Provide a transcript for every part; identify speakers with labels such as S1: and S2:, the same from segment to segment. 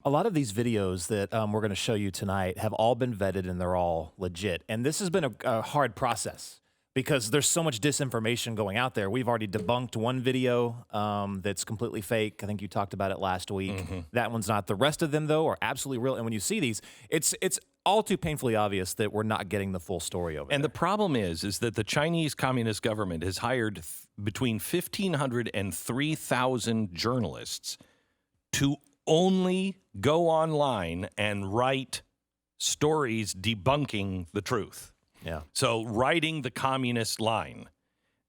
S1: A lot of these videos that we're going to show you tonight have all been vetted and they're all legit. And this has been a hard process because there's so much disinformation going out there. We've already debunked one video that's completely fake. I think you talked about it last week. That one's not. The rest of them, though, are absolutely real. And when you see these, it's all too painfully obvious that we're not getting the full story over
S2: And
S1: there.
S2: the problem is that the Chinese Communist government has hired between 1,500 and 3,000 journalists to only go online and write stories debunking the truth.
S1: Yeah.
S2: So writing the communist line.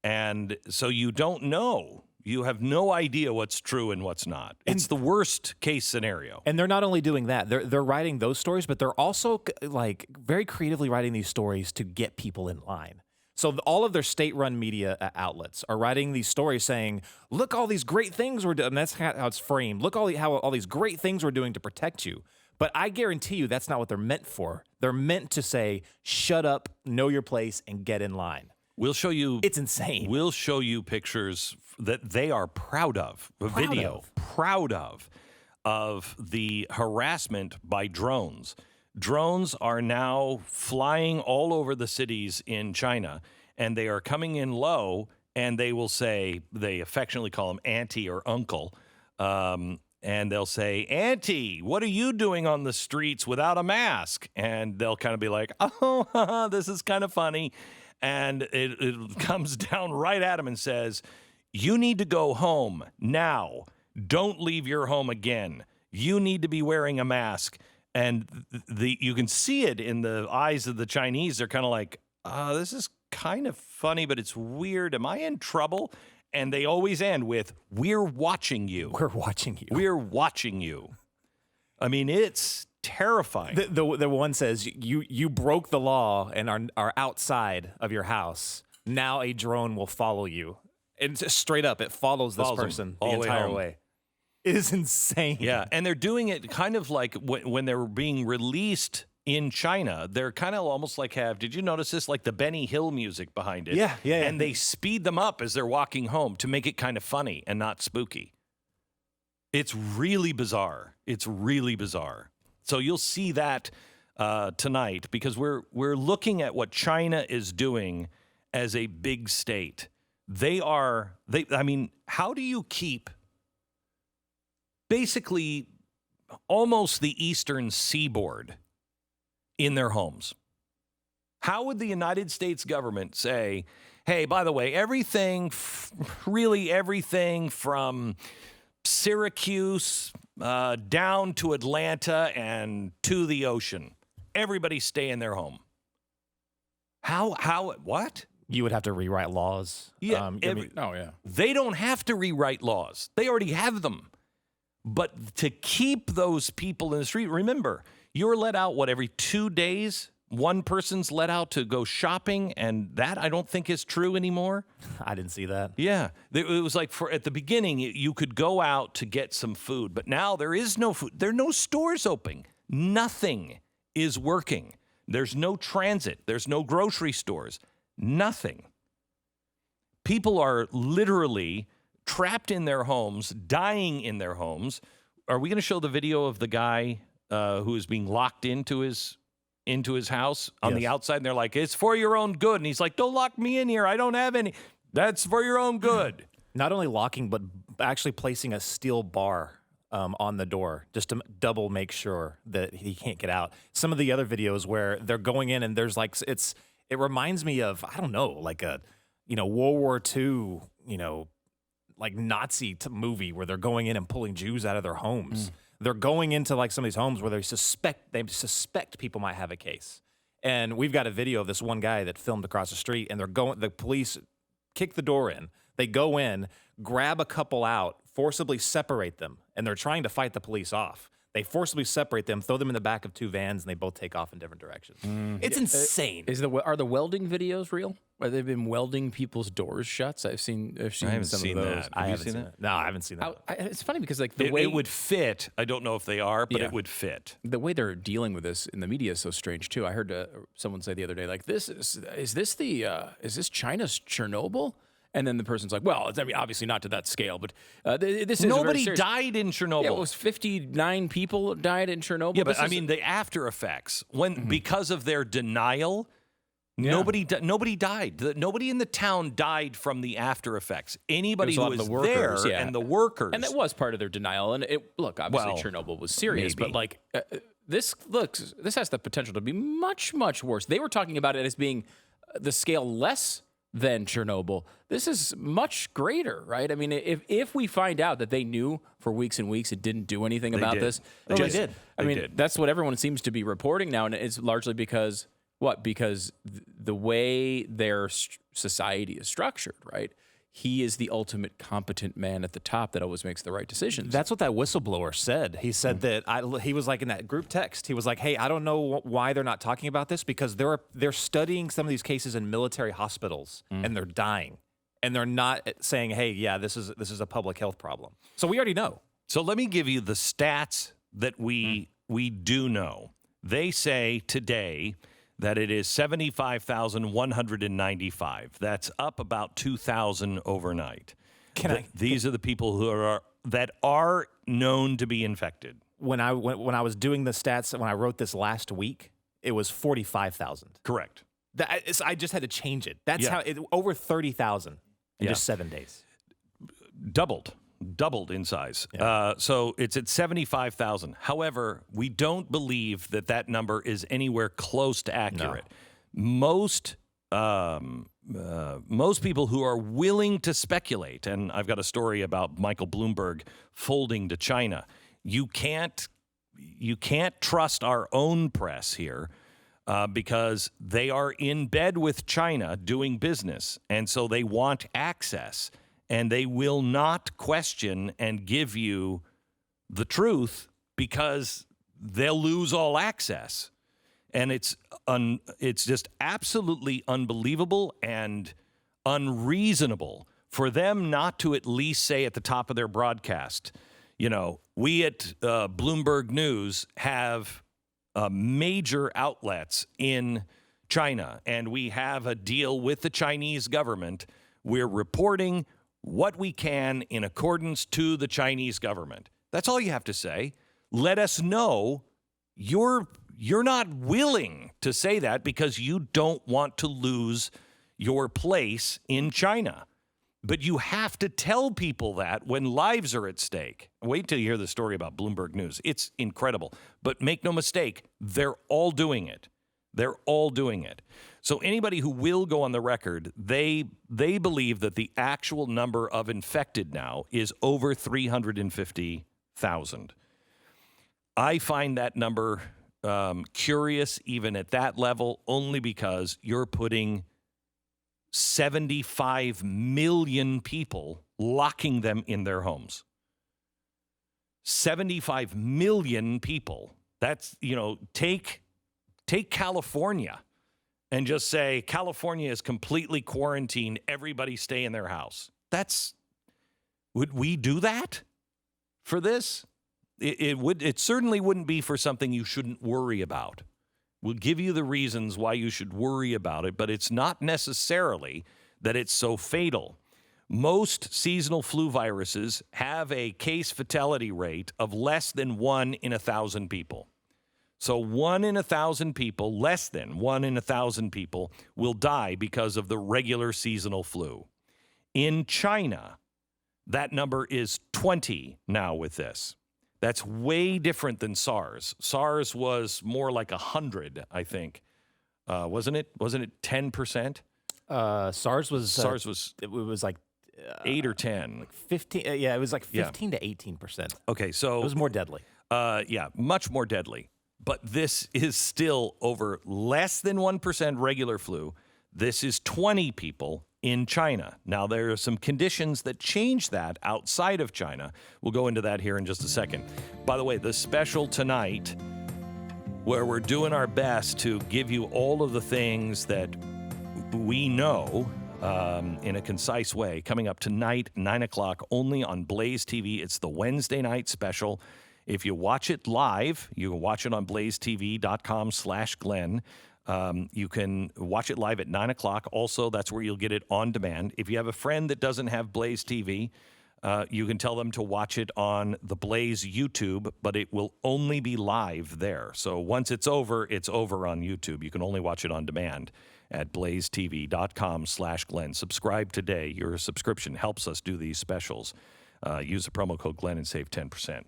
S2: And so you don't know. You have no idea what's true and what's not. It's the worst case scenario.
S1: And they're not only doing that, they're writing those stories, but they're also like very creatively writing these stories to get people in line. So all of their state-run media outlets are writing these stories saying, look, all these great things we're doing. And that's how it's framed. Look, how all these great things we're doing to protect you. But I guarantee you that's not what they're meant for. They're meant to say, shut up, know your place, and get in line.
S2: We'll show you.
S1: It's insane.
S2: We'll show you pictures that they are proud of, proud of the harassment by drones. Drones are now flying all over the cities in China, and they are coming in low, and they will say, they affectionately call them auntie or uncle, and they'll say, Auntie, what are you doing on the streets without a mask? And they'll kind of be like, oh, this is kind of funny. And it comes down right at him and says, you need to go home now. Don't leave your home again. You need to be wearing a mask. And you can see it in the eyes of the Chinese. They're kind of like, this is kind of funny, but it's weird. Am I in trouble? And they always end with, we're watching you.
S1: We're watching you.
S2: We're watching you. I mean, it's terrifying.
S1: The one says, you broke the law and are outside of your house. Now a drone will follow you. And just straight up, it follows this person the entire way. It is insane.
S2: Yeah, and they're doing it kind of like when they're being released in China, they're kind of almost like did you notice this? Like the Benny Hill music behind it.
S1: Yeah.
S2: And they speed them up as they're walking home to make it kind of funny and not spooky. It's really bizarre. It's really bizarre. So you'll see that tonight because we're looking at what China is doing as a big state. I mean, how do you keep basically almost the eastern seaboard in their homes? How would the United States government say, hey, by the way, really everything from Syracuse down to Atlanta and to the ocean, everybody stay in their home? What?
S1: You would have to rewrite laws.
S2: Yeah. They don't have to rewrite laws. They already have them. But to keep those people in the street, remember, you're let out, every 2 days? One person's let out to go shopping, and that I don't think is true anymore.
S1: I didn't see that.
S2: Yeah. It was like at the beginning, you could go out to get some food, but now there is no food. There are no stores open. Nothing is working. There's no transit. There's no grocery stores. Nothing. People are literally trapped in their homes, dying in their homes. Are we going to show the video of the guy who is being locked into his house on the outside? And they're like, it's for your own good. And he's like, don't lock me in here. I don't have any. That's for your own good.
S1: Not only locking, but actually placing a steel bar on the door just to double make sure that he can't get out. Some of the other videos where they're going in and there's like, it reminds me of, I don't know, like a, World War II, like Nazi movie where they're going in and pulling Jews out of their homes. They're going into like some of these homes where they suspect people might have a case. And we've got a video of this one guy that filmed across the street, and the police kick the door in. They go in, grab a couple out, forcibly separate them, and they're trying to fight the police off. They forcibly separate them, throw them in the back of two vans, and they both take off in different directions. It's insane.
S3: Are the welding videos real? Where they've been welding people's doors shut? I haven't seen some of those.
S2: That.
S1: I haven't seen that. No, I haven't seen that.
S3: It's funny because like
S2: it would fit. I don't know if they are, but it would fit.
S3: The way they're dealing with this in the media is so strange too. I heard someone say the other day, like, is this China's Chernobyl? And then the person's like, well, I mean, obviously not to that scale, but this is
S2: Nobody died in Chernobyl.
S3: Yeah, it was 59 people died in Chernobyl.
S2: Yeah, but I mean, the after effects, because of their denial, nobody died. Nobody in the town died from the after effects. Anybody who was there and the workers.
S3: And that was part of their denial. And obviously Chernobyl was serious, but like this has the potential to be much, much worse. They were talking about it as being the scale less than Chernobyl. This is much greater, right? I mean, if we find out that they knew for weeks and weeks and didn't do anything about this.
S1: They did.
S3: I mean, that's what everyone seems to be reporting now, and it's largely because what? Because the way their society is structured, right? He is the ultimate competent man at the top that always makes the right decisions.
S1: That's what that whistleblower said. He said that he was like in that group text. He was like, "Hey, I don't know why they're not talking about this because they're studying some of these cases in military hospitals and they're dying, and they're not saying, hey, yeah, this is a public health problem. So we already know."
S2: So let me give you the stats that we do know. They say today that it is 75,195. That's up about 2,000 overnight. These are the people that are known to be infected.
S1: When I was doing the stats, when I wrote this last week, it was 45,000.
S2: Correct.
S1: I just had to change it. That's how over 30,000 in just 7 days.
S2: Doubled in size.
S1: Yeah.
S2: So it's at 75,000. However, we don't believe that number is anywhere close to accurate. No. Most people who are willing to speculate, and I've got a story about Michael Bloomberg folding to China. You can't trust our own press here because they are in bed with China doing business, and so they want access. And they will not question and give you the truth because they'll lose all access. And it's just absolutely unbelievable and unreasonable for them not to at least say at the top of their broadcast, we at Bloomberg News have major outlets in China, and we have a deal with the Chinese government. We're reporting what we can in accordance to the Chinese government. That's all you have to say. Let us know you're not willing to say that because you don't want to lose your place in China. But you have to tell people that when lives are at stake. Wait till you hear the story about Bloomberg News. It's incredible. But make no mistake, they're all doing it. They're all doing it. So anybody who will go on the record, they believe that the actual number of infected now is over 350,000. I find that number curious even at that level, only because you're putting 75 million people, locking them in their homes. 75 million people. That's, take California and just say California is completely quarantined. Everybody stay in their house. Would we do that for this? It certainly wouldn't be for something you shouldn't worry about. We'll give you the reasons why you should worry about it, but it's not necessarily that it's so fatal. Most seasonal flu viruses have a case fatality rate of less than 1 in 1,000 people. So 1 in 1,000 people, less than 1 in 1,000 people, will die because of the regular seasonal flu. In China, that number is 20 now with this. That's way different than SARS. SARS was more like 100, I think. Wasn't it? Wasn't it 10%?
S1: SARS was it was like
S2: 8 or 10.
S1: Like 15. It was like 15 to 18%.
S2: Okay, so
S1: it was more deadly.
S2: Much more deadly. But this is still over less than 1% regular flu. This is 20 people in China. Now, there are some conditions that change that outside of China. We'll go into that here in just a second. By the way, the special tonight, where we're doing our best to give you all of the things that we know in a concise way, coming up tonight, 9 o'clock, only on Blaze TV. It's the Wednesday night special. If you watch it live, you can watch it on blazetv.com/Glenn. You can watch it live at 9 o'clock. Also, that's where you'll get it on demand. If you have a friend that doesn't have Blaze TV, you can tell them to watch it on the Blaze YouTube, but it will only be live there. So once it's over on YouTube. You can only watch it on demand at blazetv.com/Glenn. Subscribe today. Your subscription helps us do these specials. Use the promo code Glenn and save 10%.